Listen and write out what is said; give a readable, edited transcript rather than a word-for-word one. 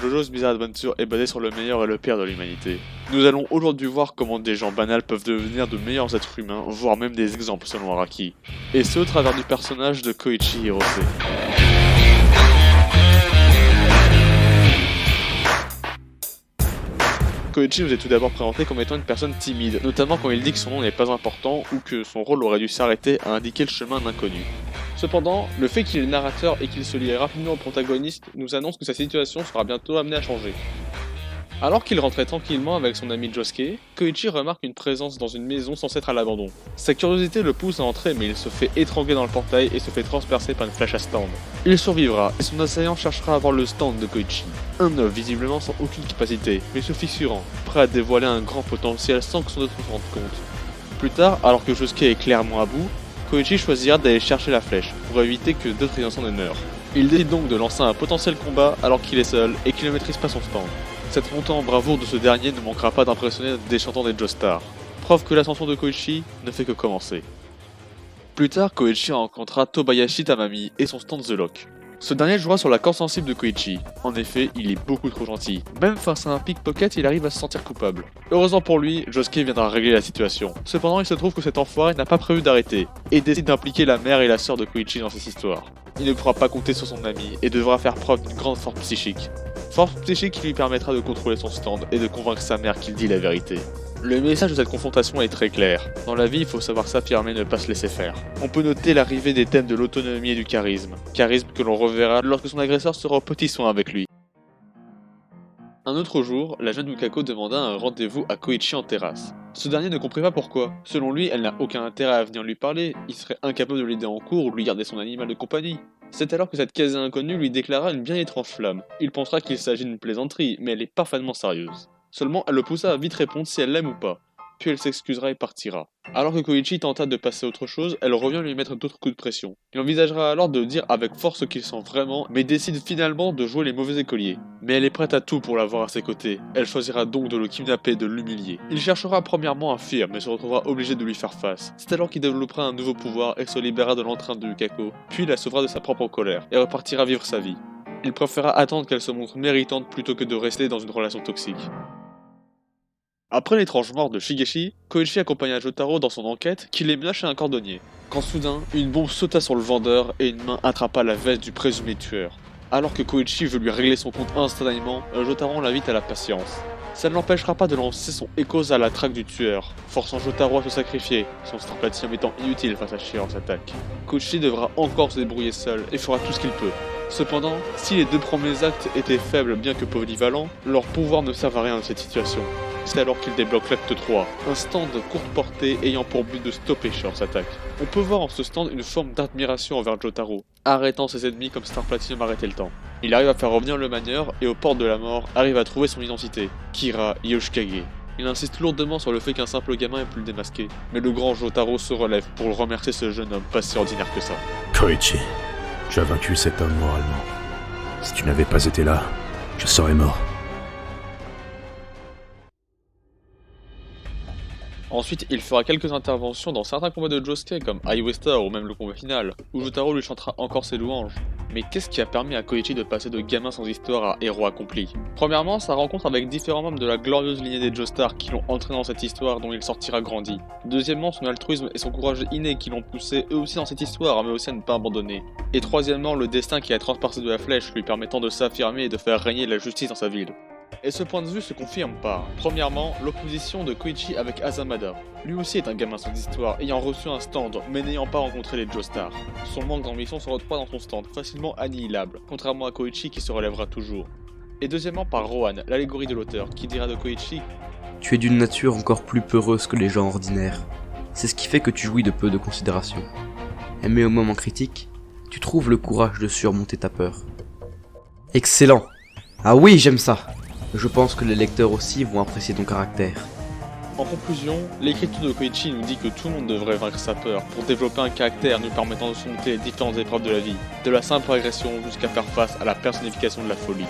JoJo's Bizarre Adventure est basé sur le meilleur et le pire de l'humanité. Nous allons aujourd'hui voir comment des gens banals peuvent devenir de meilleurs êtres humains, voire même des exemples selon Araki. Et ce au travers du personnage de Koichi Hirose. Koichi nous est tout d'abord présenté comme étant une personne timide, notamment quand il dit que son nom n'est pas important ou que son rôle aurait dû s'arrêter à indiquer le chemin d'un inconnu. Cependant, le fait qu'il est narrateur et qu'il se lie rapidement au protagoniste nous annonce que sa situation sera bientôt amenée à changer. Alors qu'il rentrait tranquillement avec son ami Josuke, Koichi remarque une présence dans une maison censée être à l'abandon. Sa curiosité le pousse à entrer mais il se fait étrangler dans le portail et se fait transpercer par une flèche à stand. Il survivra et son assaillant cherchera à voir le stand de Koichi. Un œuf visiblement sans aucune capacité, mais se fissurant, prêt à dévoiler un grand potentiel sans que son autre s'en rende compte. Plus tard, alors que Josuke est clairement à bout, Koichi choisira d'aller chercher la flèche pour éviter que d'autres innocents ne meurent. Il décide donc de lancer un potentiel combat alors qu'il est seul et qu'il ne maîtrise pas son stand. Cette montée en bravoure de ce dernier ne manquera pas d'impressionner des chantants des Joestars. Preuve que l'ascension de Koichi ne fait que commencer. Plus tard, Koichi rencontrera Tobayashi Tamami et son stand The Lock. Ce dernier jouera sur la corde sensible de Koichi. En effet, il est beaucoup trop gentil. Même face à un pickpocket, il arrive à se sentir coupable. Heureusement pour lui, Josuke viendra régler la situation. Cependant, il se trouve que cet enfoiré n'a pas prévu d'arrêter, et décide d'impliquer la mère et la sœur de Koichi dans cette histoire. Il ne pourra pas compter sur son ami, et devra faire preuve d'une grande force psychique. Force psychique qui lui permettra de contrôler son stand et de convaincre sa mère qu'il dit la vérité. Le message de cette confrontation est très clair. Dans la vie, il faut savoir s'affirmer et ne pas se laisser faire. On peut noter l'arrivée des thèmes de l'autonomie et du charisme. Charisme que l'on reverra lorsque son agresseur sera au petit soin avec lui. Un autre jour, la jeune Mikako demanda un rendez-vous à Koichi en terrasse. Ce dernier ne comprit pas pourquoi. Selon lui, elle n'a aucun intérêt à venir lui parler, il serait incapable de l'aider en cours ou de lui garder son animal de compagnie. C'est alors que cette quasi-inconnue lui déclara une bien étrange flamme. Il pensera qu'il s'agit d'une plaisanterie, mais elle est parfaitement sérieuse. Seulement, elle le poussa à vite répondre si elle l'aime ou pas. Puis elle s'excusera et partira. Alors que Koichi tenta de passer à autre chose, elle revient lui mettre d'autres coups de pression. Il envisagera alors de dire avec force ce qu'il sent vraiment, mais décide finalement de jouer les mauvais écoliers. Mais elle est prête à tout pour l'avoir à ses côtés. Elle choisira donc de le kidnapper et de l'humilier. Il cherchera premièrement à fuir, mais se retrouvera obligé de lui faire face. C'est alors qu'il développera un nouveau pouvoir et se libérera de l'entrain de Mikako, puis la sauvera de sa propre colère, et repartira vivre sa vie. Il préféra attendre qu'elle se montre méritante plutôt que de rester dans une relation toxique. Après l'étrange mort de Shigeshi, Koichi accompagna Jotaro dans son enquête qui les mena chez un cordonnier. Quand soudain, une bombe sauta sur le vendeur et une main attrapa la veste du présumé tueur. Alors que Koichi veut lui régler son compte instantanément, Jotaro l'invite à la patience. Ça ne l'empêchera pas de lancer son Echoes à la traque du tueur, forçant Jotaro à se sacrifier, son Star Platinum étant inutile face à Chihiro's attaque. Koichi devra encore se débrouiller seul et fera tout ce qu'il peut. Cependant, si les deux premiers actes étaient faibles bien que polyvalents, leur pouvoir ne servent à rien dans cette situation. C'est alors qu'il débloque l'acte 3, un stand de courte portée ayant pour but de stopper Chihiro's attaque. On peut voir en ce stand une forme d'admiration envers Jotaro, arrêtant ses ennemis comme Star Platinum arrêtait le temps. Il arrive à faire revenir le manieur et aux portes de la mort arrive à trouver son identité, Kira Yoshikage. Il insiste lourdement sur le fait qu'un simple gamin est plus le démasquer, mais le grand Jotaro se relève pour remercier ce jeune homme pas si ordinaire que ça. Koichi, tu as vaincu cet homme moralement. Si tu n'avais pas été là, je serais mort. Ensuite, il fera quelques interventions dans certains combats de Josuke comme Highway Star ou même le combat final, où Jotaro lui chantera encore ses louanges. Mais qu'est-ce qui a permis à Koichi de passer de gamin sans histoire à héros accompli? Premièrement, sa rencontre avec différents membres de la glorieuse lignée des Joestars qui l'ont entraîné dans cette histoire dont il sortira grandi. Deuxièmement, son altruisme et son courage inné qui l'ont poussé eux aussi dans cette histoire, mais aussi à ne pas abandonner. Et troisièmement, le destin qui a transpercé de la flèche lui permettant de s'affirmer et de faire régner la justice dans sa ville. Et ce point de vue se confirme par, premièrement, l'opposition de Koichi avec Azamada. Lui aussi est un gamin sans histoire, ayant reçu un stand, mais n'ayant pas rencontré les Joestars. Son manque d'ambition se retrouve dans son stand, facilement annihilable, contrairement à Koichi qui se relèvera toujours. Et deuxièmement par Rohan, l'allégorie de l'auteur, qui dira de Koichi « Tu es d'une nature encore plus peureuse que les gens ordinaires. C'est ce qui fait que tu jouis de peu de considération. Mais au moment critique, tu trouves le courage de surmonter ta peur. » Excellent! Ah oui, j'aime ça! Je pense que les lecteurs aussi vont apprécier ton caractère. En conclusion, l'écriture de Koichi nous dit que tout le monde devrait vaincre sa peur pour développer un caractère nous permettant de surmonter les différentes épreuves de la vie, de la simple agression jusqu'à faire face à la personnification de la folie.